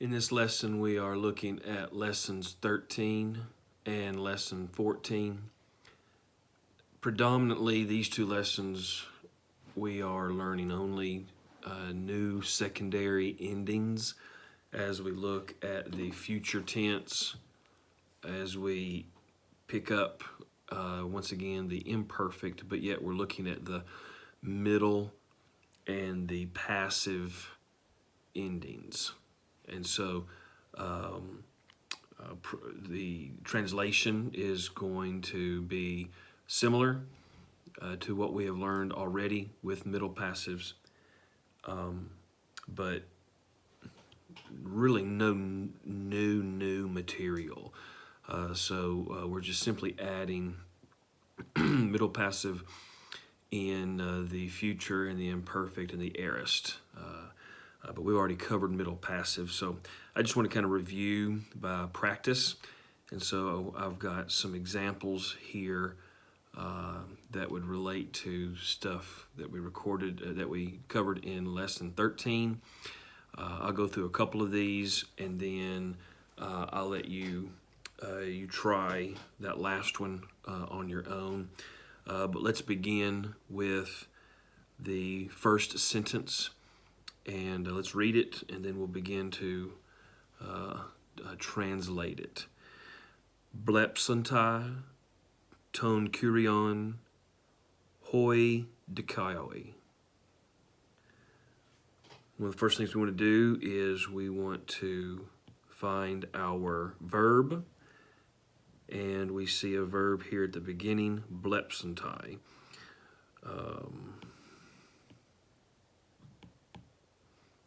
In this lesson, we are looking at lessons 13 and lesson 14. Predominantly, these two lessons, we are learning only new secondary endings as we look at the future tense, as we pick up once again the imperfect, but yet we're looking at the middle and the passive endings. And so the translation is going to be similar to what we have learned already with middle passives, but really no new material. So we're just simply adding middle passive in the future and the imperfect and the aorist. But we've already covered middle passive, so I just want to kind of review by practice. And so I've got some examples here that would relate to stuff that we recorded, that we covered in lesson 13. I'll go through a couple of these, and then I'll let you try that last one on your own. But let's begin with the first sentence. And let's read it, and then we'll begin to translate it. Blepsantai, ton kurion, hoi dikaioi. One of the first things we want to do is we want to find our verb, and we see a verb here at the beginning, blepsantai.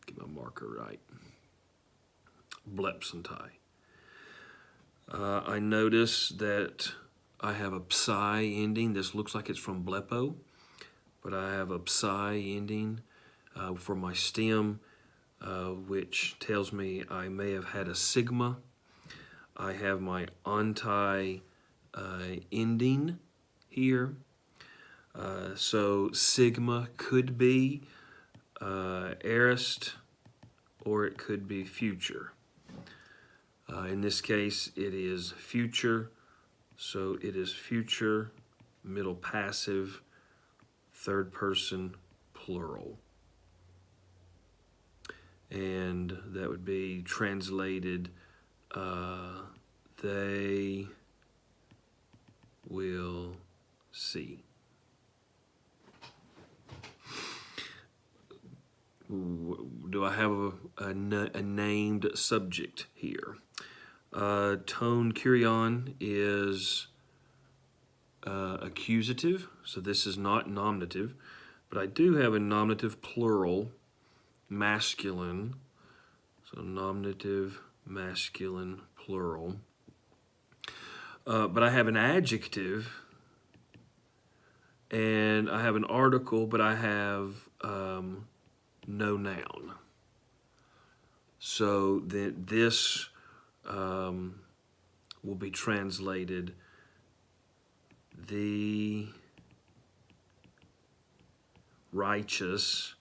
Get my marker right. Blepsantai. I notice that I have a psi ending. This looks like it's from blepo, but I have a psi ending for my stem, which tells me I may have had a sigma. I have my anti ending here. So sigma could be aorist, or it could be future. In this case, it is future, so it is future, middle passive, third person plural. And that would be translated, they will see. Do I have a named subject here? Ton kurion is accusative, so this is not nominative, but I do have a nominative plural, masculine, so nominative, masculine, plural. But I have an adjective, and I have an article, but I have no noun. So then this will be translated the righteous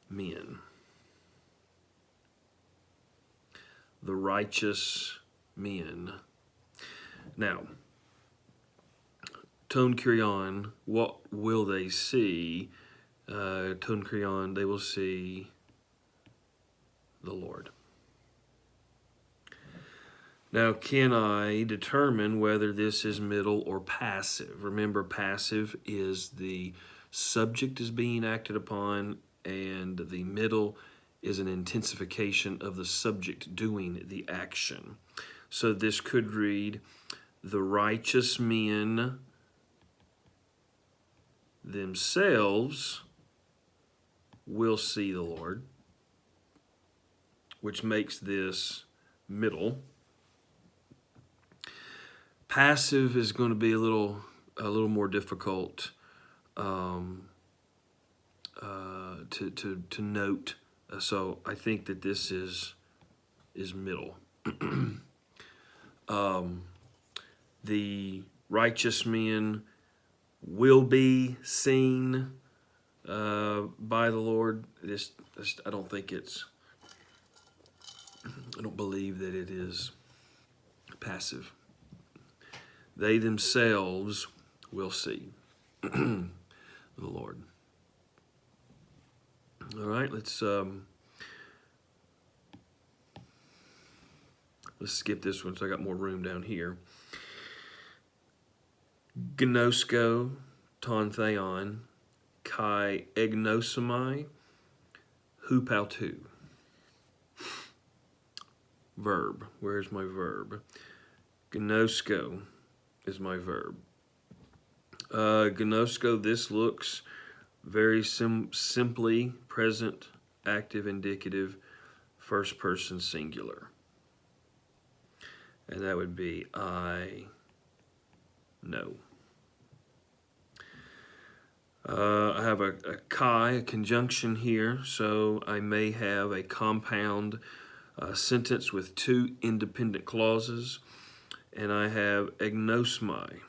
men. The righteous men. Now, ton kurion, what will they see? Ton kurion, they will see the Lord. Now, can I determine whether this is middle or passive? Remember, passive is the subject is being acted upon, and the middle is an intensification of the subject doing the action. So this could read, the righteous men themselves will see the Lord, which makes this middle. Passive is going to be a little more difficult to note. So I think that this is middle. The righteous men will be seen by the Lord. I don't think it's I don't believe that it is passive. They themselves will see the Lord. All right, let's skip this one so I got more room down here. Gnosko, ton theon, kai egnosomai, hupautu. Verb. Where's my verb? Gnosko is my verb. Gnosko, this looks very simply present, active, indicative, first person singular. And that would be I know. I have a kai, a conjunction here, so I may have a compound sentence with two independent clauses, and I have egnosmai.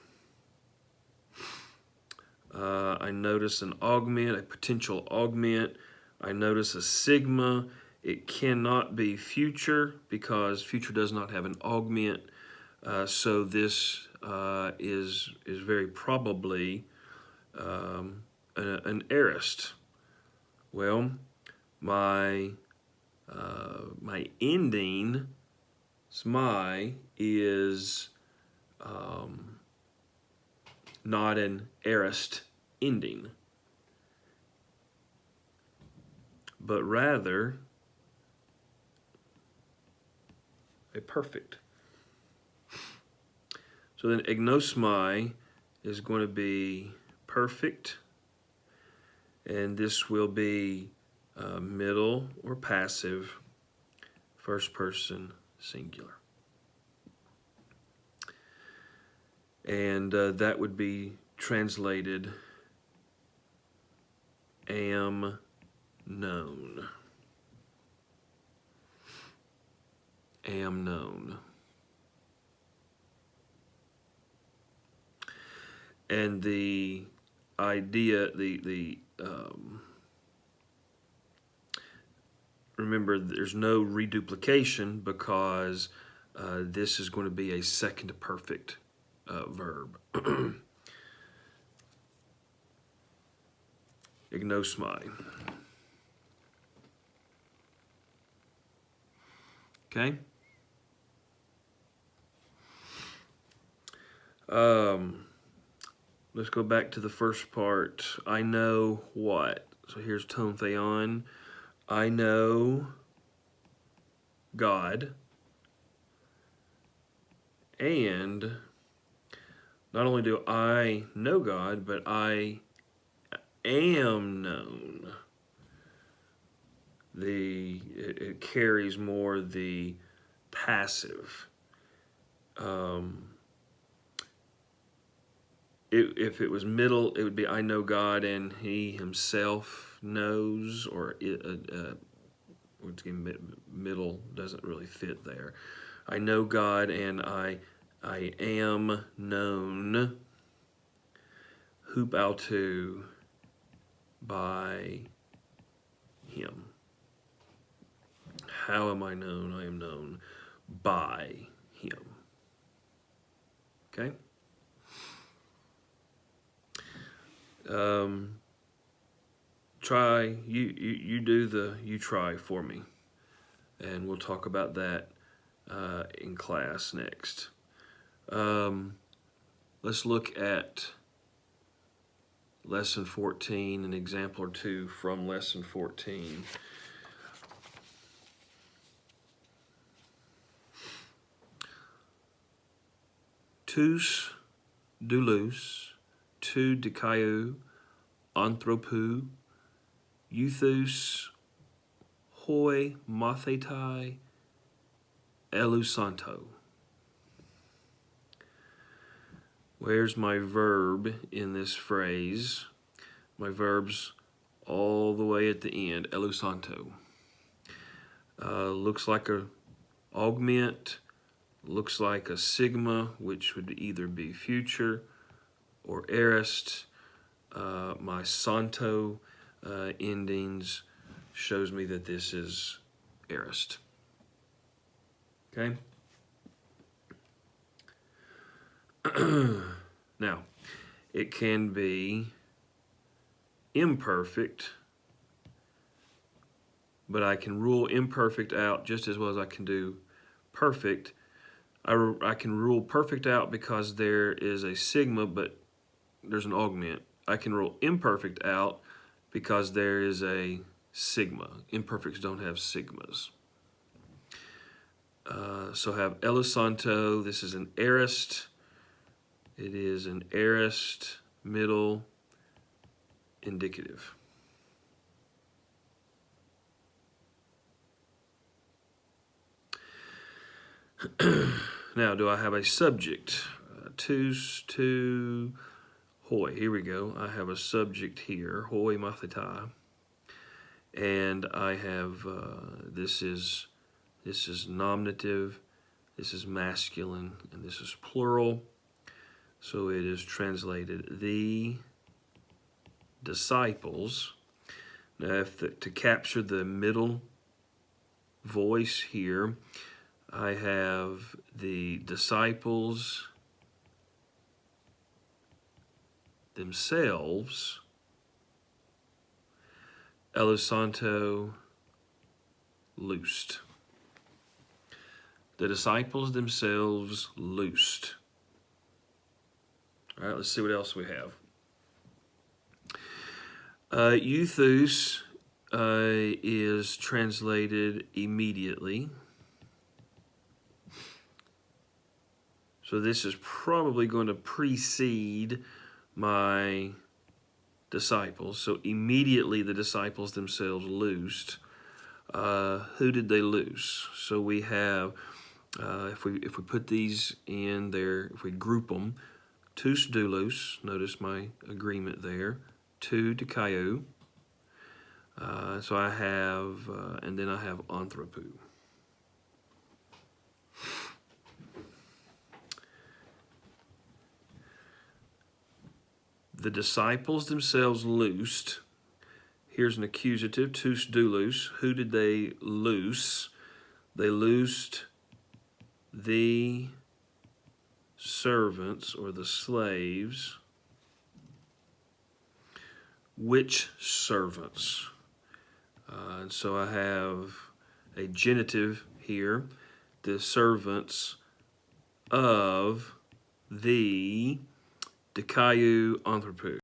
I notice an augment, a potential augment. I notice a sigma. It cannot be future because future does not have an augment. So this is very probably an aorist. Well, my ending, smy, is not an aorist ending, but rather a perfect. So then egnosmai is going to be perfect, and this will be middle or passive, first person singular. And that would be translated am known. Am known. And the idea, remember, there's no reduplication because this is going to be a second perfect verb. Ignosmai. Okay? Let's go back to the first part. I know what? So here's ton theon. I know God. And not only do I know God, but I am known. It carries more the passive. If it was middle, it would be I know God and he himself knows, or middle doesn't really fit there. I know God and I am known. Hupautu, by him. How am I known? I am known by him. Okay? Try, you do the, you try for me. And we'll talk about that in class next. Let's look at lesson 14, an example or two from lesson 14. Tous doulos, tu dikaiou, anthropou, euthus, hoi mathetai, elusanto. Where's my verb in this phrase? My verb's all the way at the end, elusanto. Looks like a augment, looks like a sigma, which would either be future or aorist. My santo endings shows me that this is aorist. Okay? Now, it can be imperfect, but I can rule imperfect out just as well as I can do perfect. I can rule perfect out because there is a sigma, but there's an augment. I can rule imperfect out because there is a sigma. Imperfects don't have sigmas. So I have Elisanto. This is an aorist. It is an aorist middle indicative. Now, do I have a subject? To hoi. Here we go. I have a subject here, hoi mathetai, and I have this is nominative, this is masculine, and this is plural. So it is translated the disciples. Now, to capture the middle voice here, I have the disciples themselves, Elisanto loosed. The disciples themselves loosed. All right, let's see what else we have. Euthus is translated immediately. So this is probably going to precede my disciples. So immediately the disciples themselves loosed. Who did they loose? So we have, if we put these in there, if we group them, tous doulos, notice my agreement there, tu dikaiou. So I have, and then I have anthropou. The disciples themselves loosed. Here's an accusative, tous doulos. Who did they loose? They loosed the servants or the slaves. Which servants? And so I have a genitive here, the servants of the dikaiou anthropou.